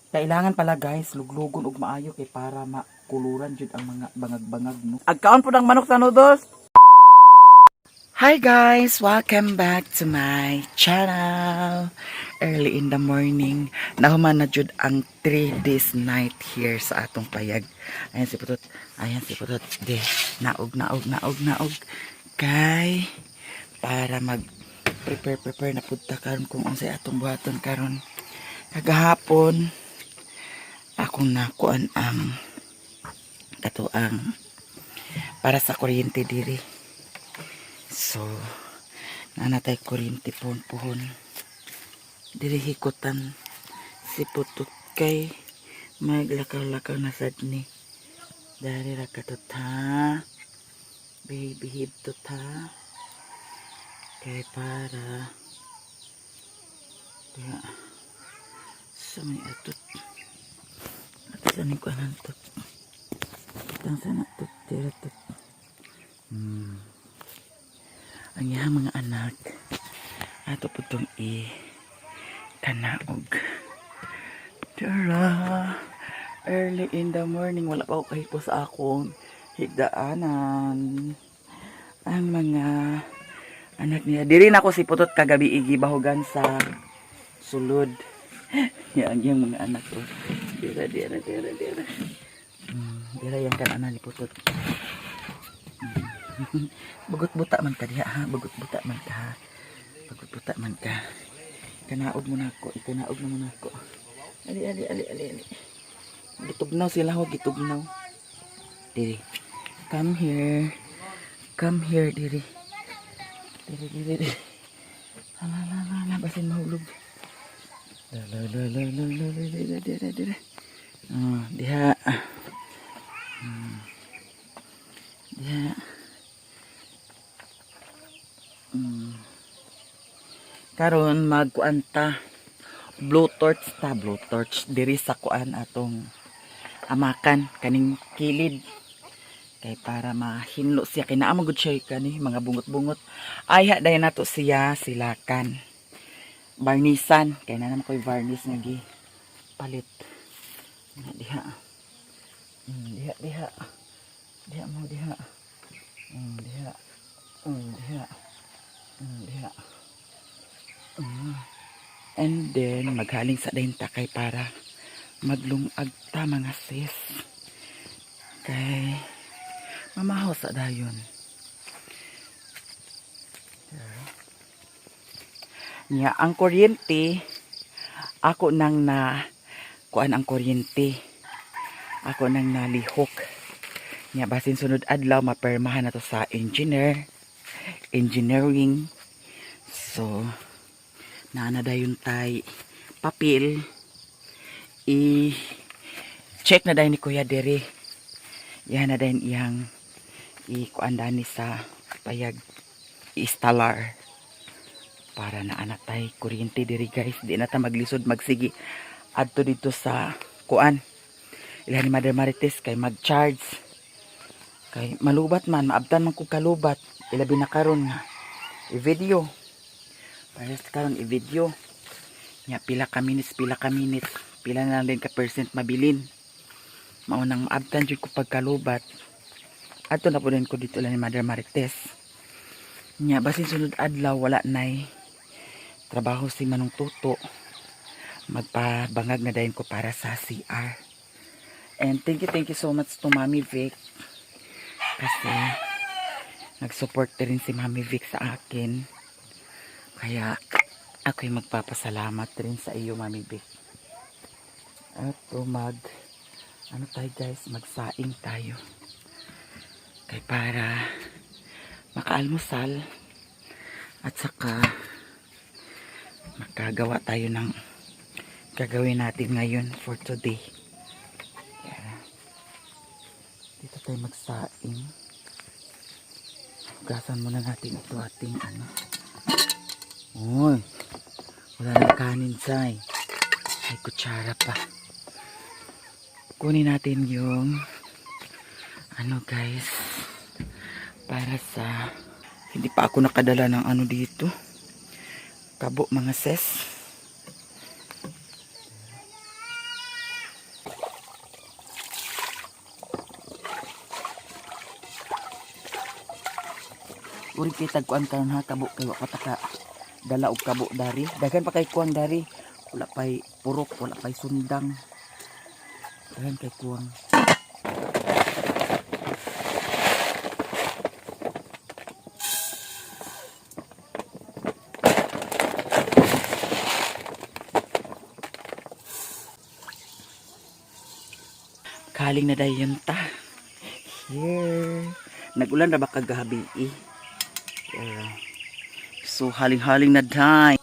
Kailangan pala guys, luglugon ug maayo kay para makuluran jud ang mga bangag-bangag no. Agkaon po ng manok sa noodles. Hi guys! Welcome back to my channel. Early in the morning. Nahuman na jud ang 3 days night here sa atong payag. Ayan si Putot. Ayan si Putot. De, naog. Kay, para mag-prepare na punta karon kung unsay atong buhaton karon. Kagahapon, akong nakuan ang katuang para sa kuryente diri. So, nanatay kuryente puhon. Diri hikutan si Putot kay maglakaw-lakaw na sad ni. Dari ra katot ha. Baby hibtot ha. Kay para diha sa may atot. At sa ni ko anantot. Itang sana tot dira tot. Ang iyang mga anak ato po itong kanaog. Tara, early in the morning, wala pa ako kahipo sa akong higdaanan. Ang mga anak niya, diri na ako si Putot kagabi igibahugan sa sulod. Ang iyang mga anak ko. Dira. Dira yung kananan ni Putot. Bugot-buta man ka diha ha, bugot-buta man ka. Kanaog mo na ako, ikanaog na mo na ako. Ali. Gitugnaw sila ho, gitugnaw. Diri. Come here, diri. Diri. Hala, basin mahulog. Diri. Diha. Diha. Karon magkuanta blue torch diri sa kuan atong amakan kaning kilid kay para mahinlo siya kay naa magud siya kani mga bungot-bungot ay dayon nato siya silakan barnisan kay na naman koy varnish nga gi palit diha and then maghaling sa dayon takay para maglungag ta mga sis kay mamahaw sa dayon niya ang kuryente ako nang na kuan ang kuryente ako nang nalihok niya basin sunod adlaw mapermahan na to sa engineering so naanadayon tay papel i-check na dayon ni Kuya Dere yan na dayon iyang ikuandani sa payag i-installar para naanak tay kuryente diri guys di na ta maglisod magsigi adto dito sa kuan ila ni Mother Marites kay mag-charge kay malubat man maabtan man kog kalubat ilabi na karon i-video para karon i-video nya pila ka minutes pila na lang din ka percent mabilin maunang maabtan jud ko pagkalubat adto na po din ko dito lang ni Mother Marites nya basin sunod adlaw wala nay trabaho si Manong Tuto magpabangag na dayon ko para sa CR and thank you so much to Mami Vic kasi nag-support rin si Mami Vic sa akin kaya ako'y magpapasalamat rin sa iyo Mami Vic at ano tayo guys magsaing tayo kay para makaalmusal at saka makagawa tayo ng gagawin natin ngayon for today. Dito tayo magsaing. Hugasan muna natin ito ating ano. Uy, wala na kanin say. May kutsara pa. Kunin natin yung ano guys para sa hindi pa ako nakadala ng ano dito. Kabo mga ses. uri kitag kuan karon ha kabo kay wa pataka dala og kabo dari. Daghan pa kay kuang dari. Wala pay purok, wala pay sundang. Daghan kay kuang. Kaling na dayon ta. Here. Nagulan ra ba kagabi eh. So haling-haling na day.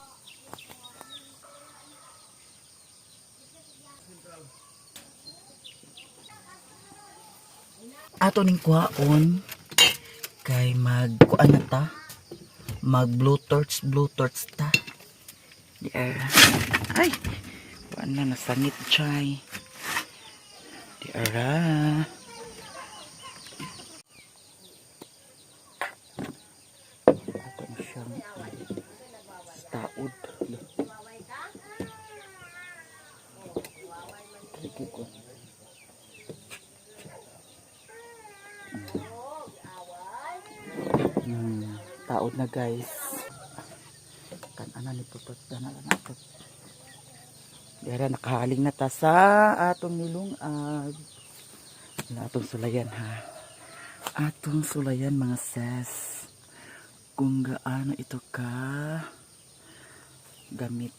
Ato ning kuhaon kay magkuan na ta. Mag blue torch ta. Yeah. Ay. Kuan na nasangit chay. Diara. Ato na siyang taod. Taod na guys. Kan ana ni pupot na nato. Diara nakahaling na ta sa atong nilungag. Atong sulayan ha. Atong sulayan mga ses. Kung gaano ito ka gamit.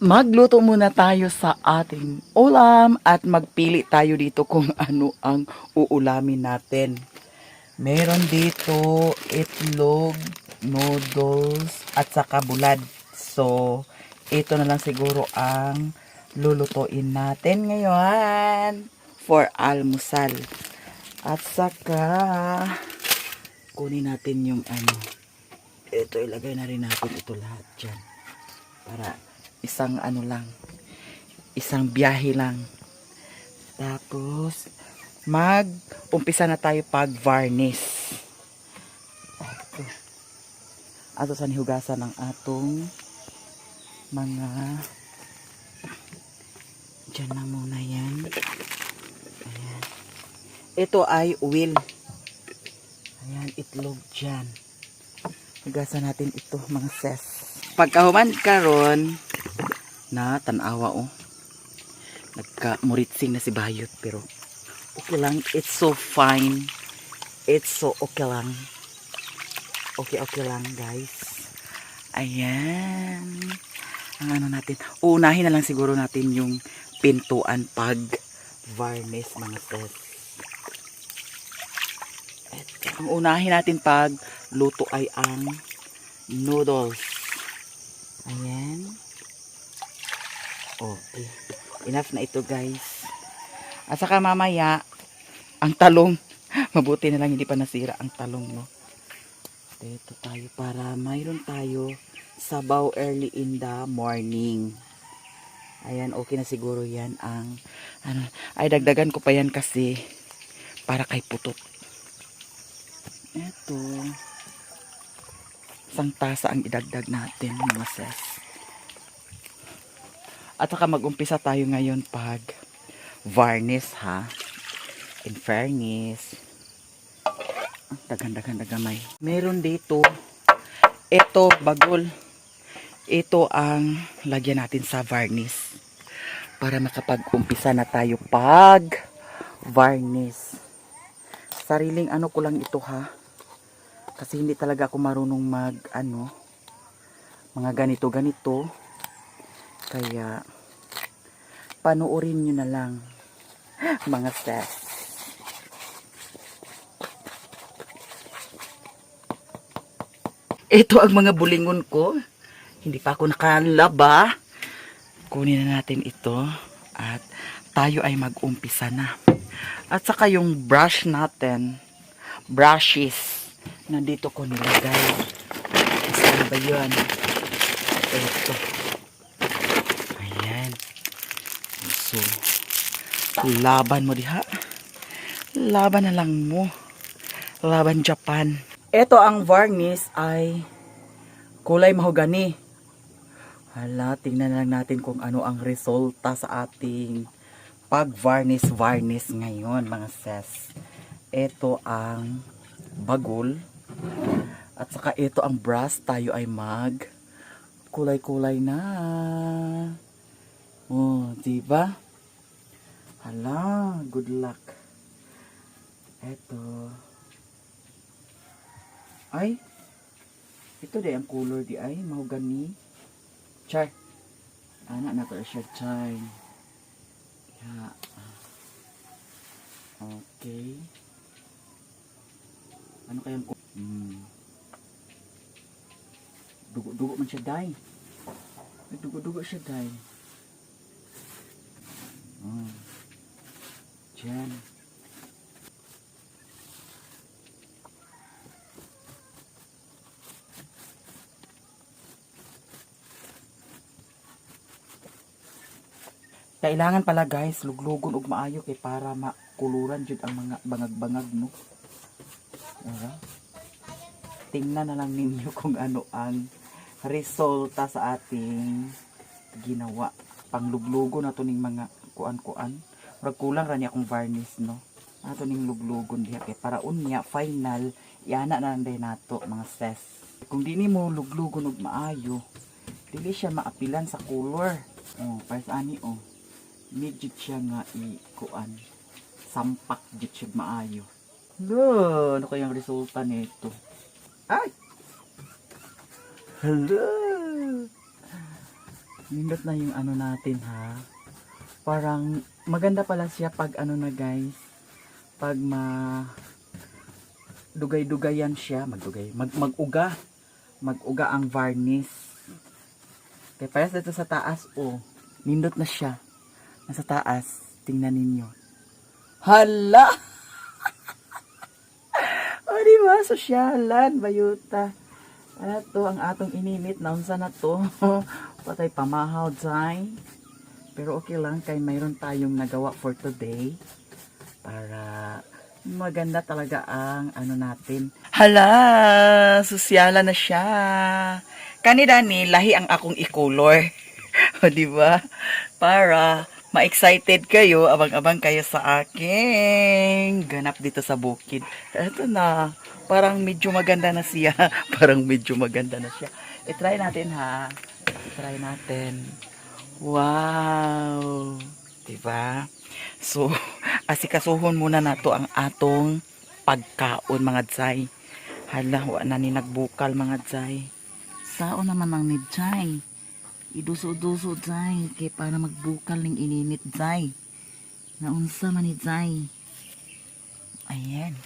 Magluto muna tayo sa ating ulam at magpili tayo dito kung ano ang uulamin natin. Meron dito itlog, noodles at saka bulad. So, ito na lang siguro ang lulutuin natin ngayon for almusal. At saka kunin natin yung ano. Ito ilagay na rin natin ito lahat dyan. Para isang ano lang, isang biyahe lang. Tapos umpisa na tayo pag varnish. Ato sa nihugasan ng atong mga dyan na muna yan. Ayan. Ito ay oil. Ayan, itlog dyan. Hugasan natin ito mga ses. Pagkahuman karon na tanawa oh. Nagka-muritsing na si Bayot pero okay lang. It's so fine. It's so okay lang. Okay lang guys. Ayan. Ang ano natin. Unahin na lang siguro natin yung pintuan pag varnish mga sis. Ito. Ang unahin natin pag luto ay ang noodles. Ayan. Okay. Enough na ito guys. At saka mamaya, ang talong. Mabuti na lang hindi pa nasira ang talong, no? Dito tayo para mayroon tayo sabaw early in the morning. Ayan, okay na siguro yan ang ano, ay dagdagan ko pa yan kasi para kay putot. Ito. Isang tasa ang idagdag natin mga ses. At saka mag-umpisa tayo ngayon pag varnish ha. In fairness. Dagan may. Meron dito. Ito, bagol. Ito ang lagyan natin sa varnish. Para makapag-umpisa na tayo pag varnish. Sariling ano ko lang ito ha. Kasi hindi talaga ako marunong mag mga ganito. Kaya panoorin nyo na lang mga sis. Ito ang mga bulingon ko. Hindi pa ako nakalaba. Kunin na natin ito. At tayo ay mag-umpisa na. At saka yung brush natin. Brushes. Nandito ko nilagay. Saan ba yun? Ito. Ayan. So, laban mo diha. Laban na lang mo. Laban Japan. Ito ang varnish ay kulay mahogani. Hala, tingnan lang natin kung ano ang resulta sa ating pag-varnish ngayon mga sis. Ito ang bagol. At saka ito ang brush. Tayo ay mag kulay-kulay na. Oh, diba? Hala, good luck. Ito. Ay, ito din ang color di ay, mahogani. Char. Anak na to siya, char. Yeah. Okay. Ano kayang dugo-dugo man siya, day. Dugo-dugo siya, day. Diyan. Kailangan pala guys, luglugon ug maayo kay para makuluran jud ang mga bangag-bangag no. Tingnan na lang ninyo kung ano ang resulta sa ating ginawa. Pangluglugon nato ning mga kuan-kuan. Murag kulang ra niya kung varnish no. Ato ning luglugon diha kay para unya final iana na lang nato mga sis. Kung dini mo luglugon ug maayo, dili siya maapilan sa color. Oh, para sa ani oh. Medyo siya nga ikuan. Sampak jud siya maayo. Hello, ano kayang resulta nito? Ay! Hello! Nindot na yung ano natin ha. Parang maganda pala siya pag ano na guys. Pag dugay-dugayan siya. Mag-uga. Mag-uga ang varnish. Kaya parang dito sa taas oh. Nindot na siya. Nasa taas. Tingnan ninyo. Hala! O diba? Sosyalan. Bayuta. Ano to? Ang atong ininit. Naunsa na to? Patay pamahaw dyan. Pero okay lang. Kaya mayroon tayong nagawa for today. Para maganda talaga ang ano natin. Hala! Sosyalan na siya. Kanina ni lahi ang akong i-color. O diba? Para ma-excited kayo, abang-abang kayo sa aking ganap dito sa bukid. Eto na, parang medyo maganda na siya. Parang medyo maganda na siya. I-try natin ha. I-try natin. Wow! Diba? So, asikasuhon muna nato ang atong pagkaon mga dzay. Hala, wa na ni nagbukal mga dzay. Sao naman ang ni dzay? Iduso-duso dzay kay para magbukal ning ininit dzay. Naunsa man ni dzay. Ayan.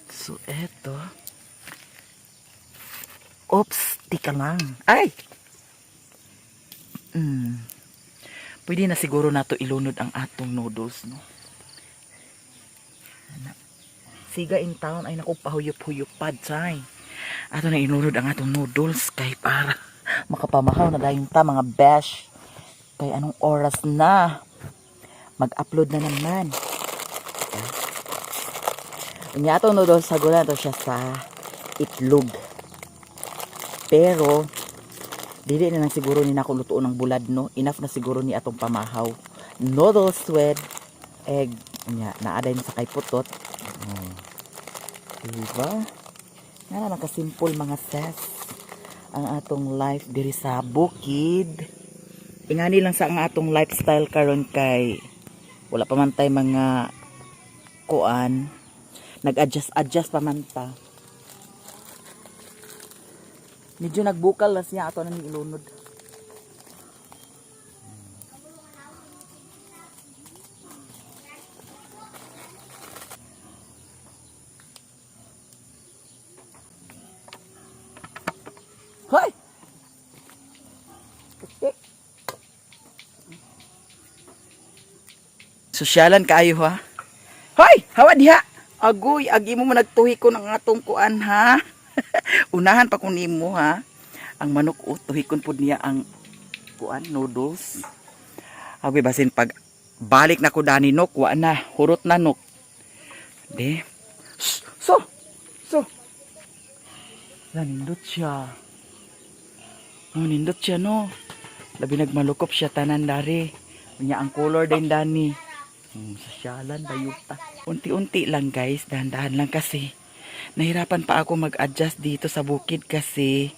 So eto. Oops, tika lang. Ay. Pwede na siguro nato ilunod ang atong noodles no. Siga in town ay naku pahuyop-huyop pa dzay. Ato na ilunod ang atong noodles kay para makapamahaw na dahil ta mga besh. Kay anong oras na? Mag-upload na naman. Inya itong noodles sa gula to siya sa itlog. Pero Dili na lang siguro ni nako lutuon ng bulad no. Enough na siguro ni atong pamahaw. Noodles with egg. Nya, naaday na sa kay putot. Oh. Diba? Nga na nakasimple mga ses. Ang atong life diri sa bukid. Ingani lang sa ang atong lifestyle karon kay wala pa man tay mga kuan. Nag-adjust pa man ta. Medyo nagbukal na siya ato na ni ilunod. Hoy! Sosyalan kaayo ha. Hoy! Hawa diha! Agoy, agi mo nagtuhi ko ng atong kuan ha. Unahan pa kung nimo ha. Ang manok tuhi kon pud niya ang kuan noodles. Agoy basin pag balik na ko dani nok, wa na, hurot na nok. De. So. Nindot siya. Nindot siya no. Labi nagmalukop siya tanan dari. Unya ang color din dani. Sasyalan bayuta. Unti-unti lang guys, dahan-dahan lang kasi. Nahirapan pa ako mag-adjust dito sa bukid kasi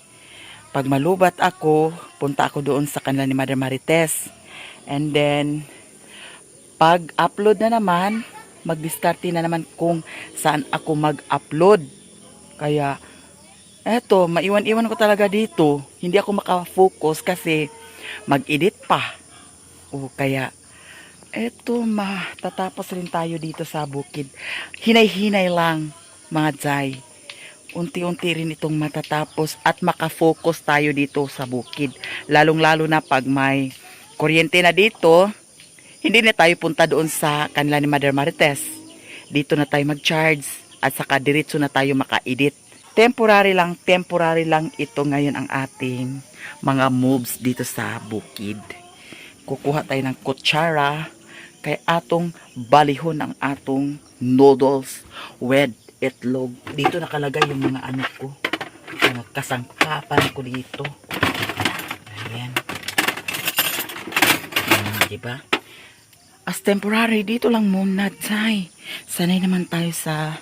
pag malubat ako, punta ako doon sa kanila ni Mother Marites. And then pag-upload na naman, mag-discarte na naman kung saan ako mag-upload. Kaya eto, maiwan-iwan ko talaga dito. Hindi ako makafocus kasi mag-edit pa. O kaya, eto, matatapos rin tayo dito sa bukid. Hinay-hinay lang, mga Jai. Unti-unti rin itong matatapos at makafocus tayo dito sa bukid. Lalong-lalo na pag may kuryente na dito, hindi na tayo punta doon sa kanila ni Mother Marites. Dito na tayo mag-charge at saka diretso na tayo maka-edit. Temporary lang ito ngayon ang ating mga moves dito sa bukid. Kukuha tayo ng kutsara kay atong balihon ang atong noodles with itlog. Dito nakalagay yung mga anak ko. Mga kasangkapan ko dito. Ayan. Diba? As temporary, dito lang muna, Jai. Sanay naman tayo sa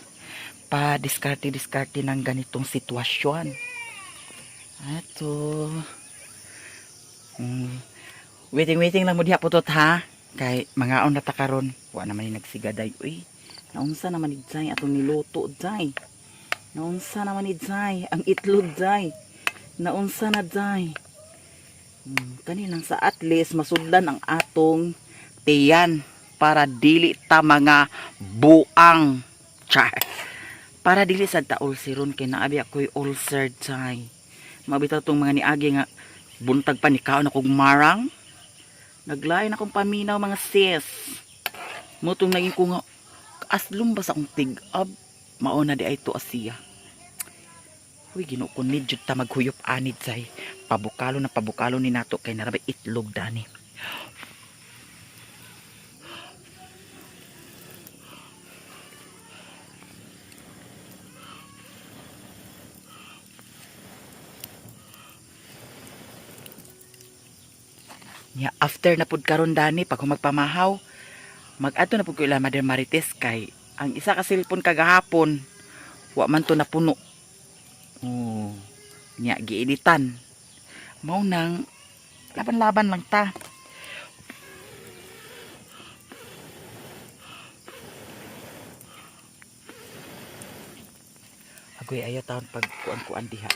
pa-diskarte ng ganitong sitwasyon. Ato. Waiting lang mo diha putot ha. Kay mga on nata karon, wa naman ni nagsigaday. Uy, naunsa naman ni Jai atong niluto, Jai. Naunsa naman ni Jai ang itlog, Jai. Naunsa na, Jai. Kaninang sa at least masudlan ang atong tiyan para dili ta mga buang. Char. Para dili sad ta ulceron kay naabi ako'y ulcer, Jai. Mabitaw tong mga niagi nga buntag pa ni kaon akong marang. Naglain akong paminaw mga sis. Mutong naging ko nga aslum ba sa akong tig-ab. Mauna di ay to asiya. Uy, Ginoo ko need jud ta maghuyop anid, Jai. Pabukalo ni nato kay narabay itlog dani. Ya, after na pud karon dani pag magpamahaw, mag-adto na pud ko ila Mother Marites kay ang isa ka cellphone kagahapon wa man to napuno. Oh, nya gieditan. Mao nang laban-laban lang ta. Agoy ayo taon pag kuan-kuan diha.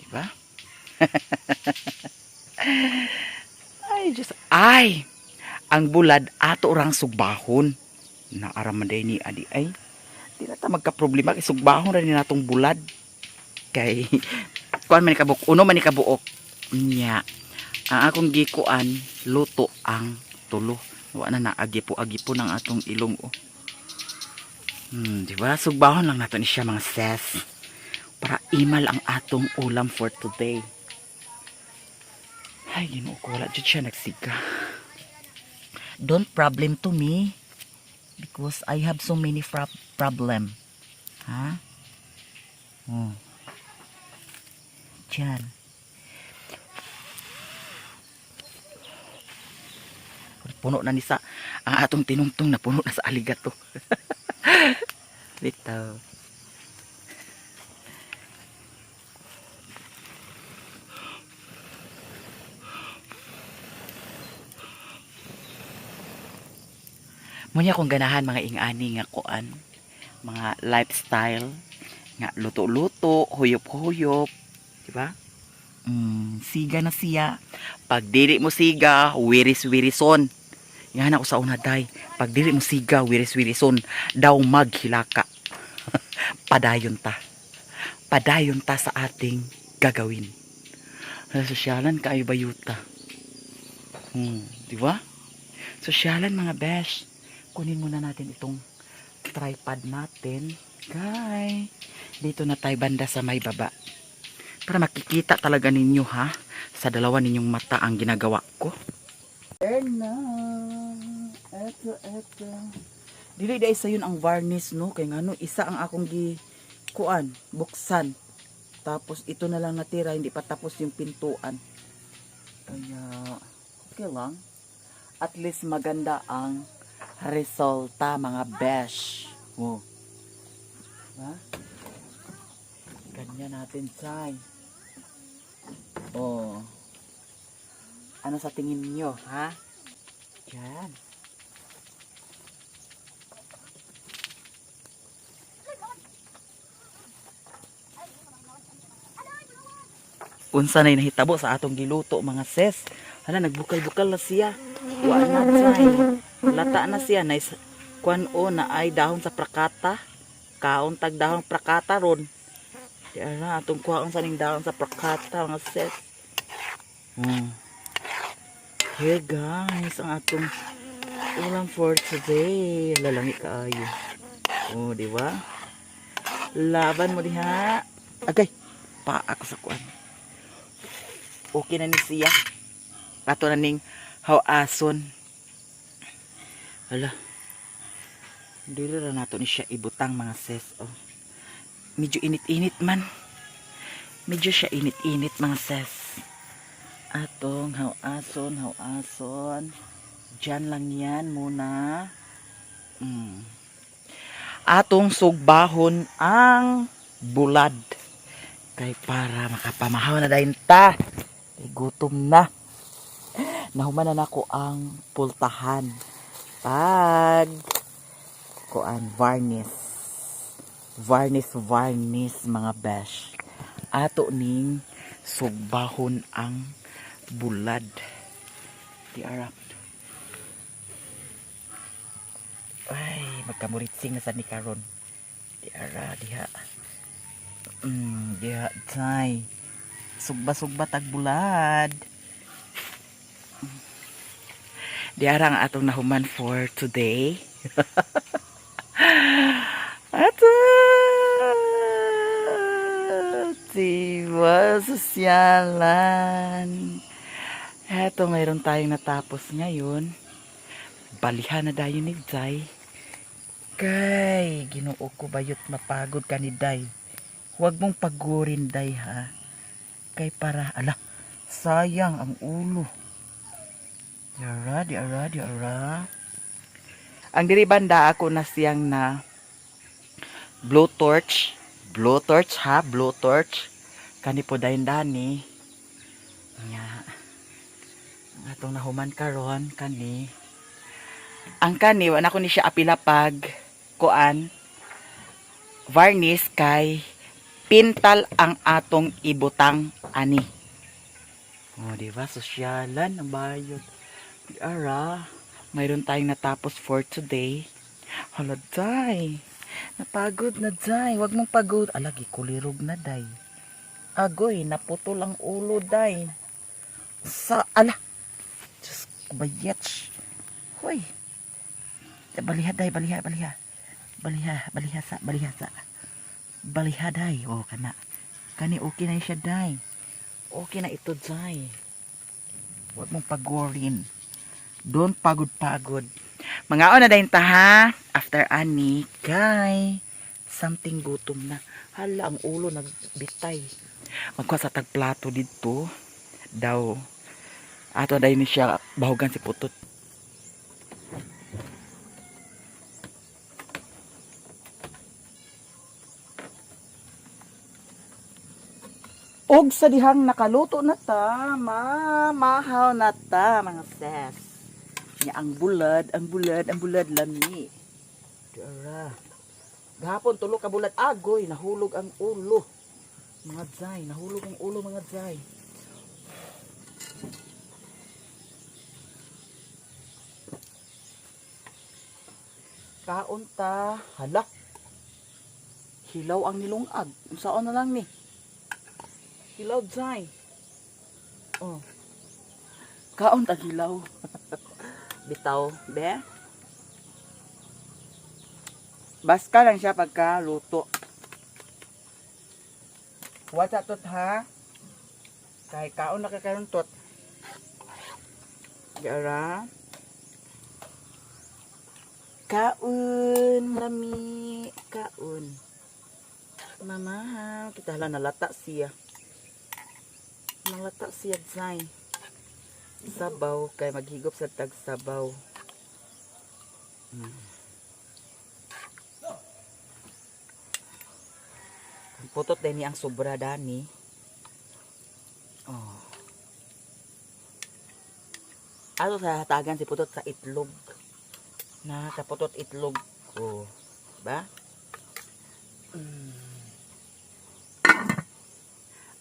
Diba? Ay, ang bulad ato orang sugbahon. Naaraman day ni adi ay. Di na ta magka-problema kay sugbahon ra ni natong bulad. Kay kuan man ni kabuok, uno man ni kabuok. Nya, ang akong gikuan luto ang tulo. Wa na naagi-po ng atong ilong oh. Diba? Sugbahon lang nato ni siya mga ses. Para imal ang atong ulam for today. Ay, Ginoo ko, wala dyan siya nagsiga. Don't problem to me. Because I have so many problem. Ha? dyan. Puno na ni sa ang atong tinungtong na puno na sa aligato. Bitaw. Munya kong ganahan mga ingani nga kuan, mga lifestyle nga luto-luto, huyop-huyop, di ba? Siga na siya. Pag dili mo siga, wiris-wirison. Yan ako sa una day. Pag dili mo siga, wiris-wirison, daw maghilaka. Padayon ta. Padayon ta sa ating gagawin. Sa sosyalan kaayo bayuta. Di ba? Sosyalan mga besh. Kunin muna natin itong tripod natin. Guys, dito na tayo banda sa may baba. Para makikita talaga ninyo ha, sa dalawa ninyong mata ang ginagawa ko. Erna, eto. Dili dahil sa yun ang varnish no, kaya nga no, isa ang akong kuan, buksan. Tapos ito na lang natira, hindi pa tapos yung pintuan. Kaya, okay lang. At least maganda ang resulta mga besh. Oh. Ha? Ganyan natin, Chay. Oh. Ano sa tingin niyo, ha? Yan. Unsa na nahitabo sa atong giluto mga sis. Hala, nagbukal-bukal na siya. Wa na, Chay. Lata na siya. Nice. Kuan o na ay dahon sa prakata. Kaon tag dahon prakata ron. Diyan na atong kuhaon sa ning dahon sa prakata mga sis. Here guys, ang atong ulam for today. Lalangi kaayo. Oh, di ba? Laban mo diha. Agay, paak sa kuan. Okay na ni siya. Ato na ning hawason. Hala. Dili ra nato ni siya ibutang mga sis. Oh. Medyo init-init man. Medyo siya init-init mga sis. Atong hawason. Diyan lang yan muna. Atong sugbahon ang bulad. Kay para makapamahaw na dahin ta. Kay gutom na. Nahuman na nako ang pultahan. Pag kuan varnish mga besh. Ato ning sugbahon ang bulad. Di ara. Ay, magkamuritsing na sa ni karon. Di ara diha. Diha tay. Sugba tag bulad. Di ara ang atong nahuman for today. Ato. Diba, sosyalan. Eto, mayroon tayong natapos ngayon. Balihan na dayon ni Day. Kay, Ginoo ko bayot mapagod ka ni Day. Huwag mong pagurin, Day, ha. Kay para, sayang ang ulo. Di ara. Ang diri banda ako na siyang na blowtorch. Blowtorch. Kani po dayon dani. Nga. Atong nahuman karon kani. Ang kani wala ko ni siya apilapag kuan varnish kay pintal ang atong ibutang ani. Oh, di ba sosyalan ang bayot. Di ara, mayroon tayong natapos for today. Hala, Day. Napagod na, Day. Huwag mong pagod. Alagi, kulirog na, Day. Agoy, naputol ang ulo, Day. Diyos ko, bayets. Hoy. Baliha, Day, baliha. Baliha, Day. Oh, kana. Kani, okay na siya, Day. Okay na ito, Day. Huwag mong pagorin. Don't pagod. Mga na dahin ta ha. After ani, kay something gutom na. Hala, ang ulo nagbitay. magkuha sa tagplato dito daw. Ato dahil ni siya bahugan si putot. Og sa dihang nakaluto na ta, mamahaw na ta mga sis. Nya ang bulad lami. Dara. Gahapon tulo ka bulad agoy, nahulog ang ulo. Mga zay, nahulog ang ulo mga zay. Kaon ta, hala. Hilaw ang nilungag. Saan na lang ni? Hilaw zay. Oh. Kaon ta hilaw. Bitaw, be. Baska lang siya pagka luto. Wata tot ha. Kay kaon na kakaroon tot. Dara. Kaon, lami, kaon. Mama, kita hala nalata siya. Nalata siya zay. Sabaw, kay maghigop sa tag sabaw. Putot din ang sobra dani. Oh. Ato sa hatagan si putot sa itlog. Na kaputot itlog ko. Ba?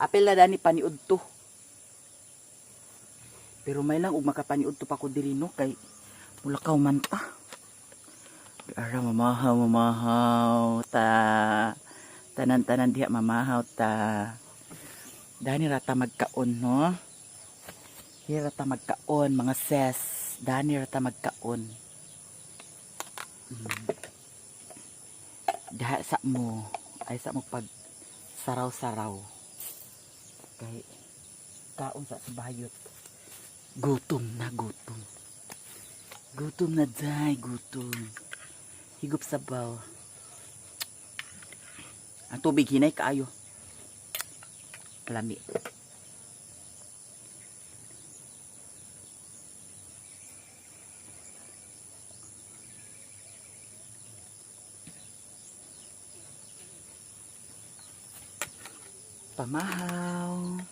Apel na dani paniud to. Pero may lang ug makapaniud to pa ko diri no kay mulakaw man ta. Ara mamahaw ta. Tanan-tanan diha mamahaw ta. Dani rata magkaon no. Hira ta magkaon mga ses. Dani rata magkaon. Diha sa mo ay sa mo pag saraw-saraw. Kay kaon sa bayot. Gutom na gutom. Gutom na day, gutom. Higop sabaw. Ang tubig hinay kaayo. Lami. Pamahaw.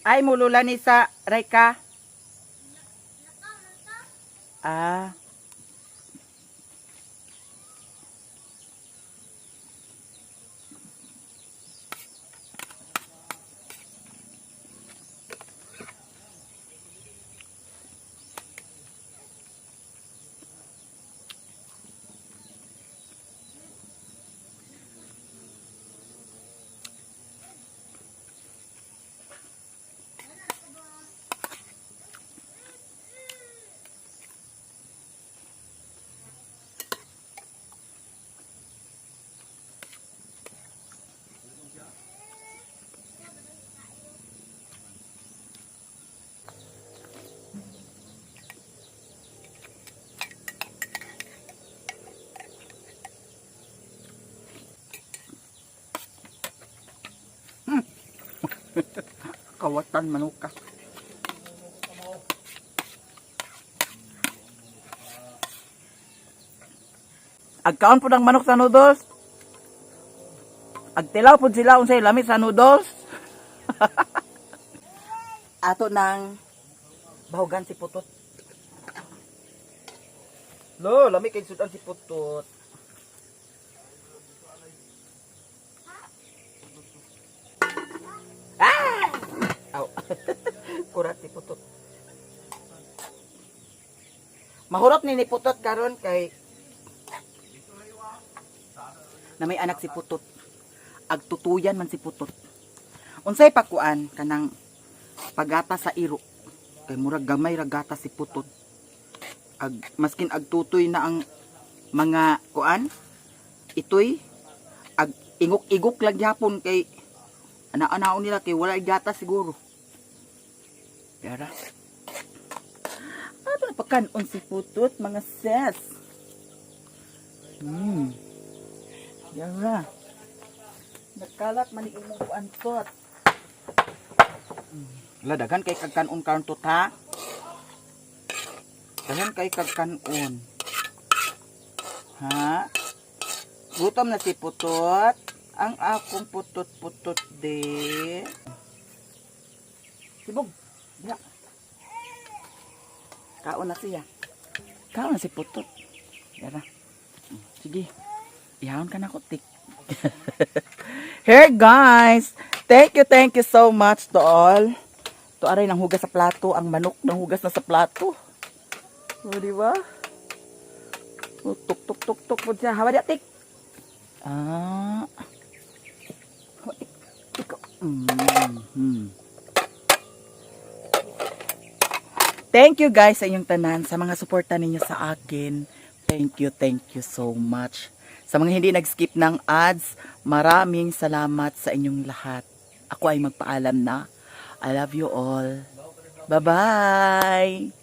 Ay, mulula ni sa Rayka. Ah. Kawatan manuka. Agkaon po ng manok sa noodles. Agtilaw po sila unsay lamit sa noodles. Ato nang bahugan si putot. Lo, lami kay sudan si putot. Ah! Aw. Kurat si putot. Mahurot ni putot karon kay na may anak si putot. Agtutuyan man si putot. Unsay pakuan kanang pagata sa iro. Kay murag gamay ra gata si putot. Maskin agtutoy na ang mga kuan itoy igok-igok lang gyapon kay ana-anaon nila kay wala gata siguro. Yara. Ano na pagkanon si putot mga sis. Yara. Nagkalat man ni imong kuan tot. Ladagan kay kagkanon karon tot ha. Dahan kay kagkanon. Ha? Gutom na si putot. Ang akong putot-putot de. Sibog. Diya. Kaon na siya. Kaon na si putot. Yara. Sige. Ihawon ka na ko tik. Here guys. Thank you so much to all. To aray nang hugas sa plato. Ang manok nang hugas na sa plato. O, diba? O, tuk po siya. Hawa di atik. Ah. Ikaw. Thank you guys sa inyong tanan. Sa mga suporta ninyo sa akin. Thank you so much. Sa mga hindi nag-skip ng ads, maraming salamat sa inyong lahat. Ako ay magpaalam na. I love you all. Bye-bye!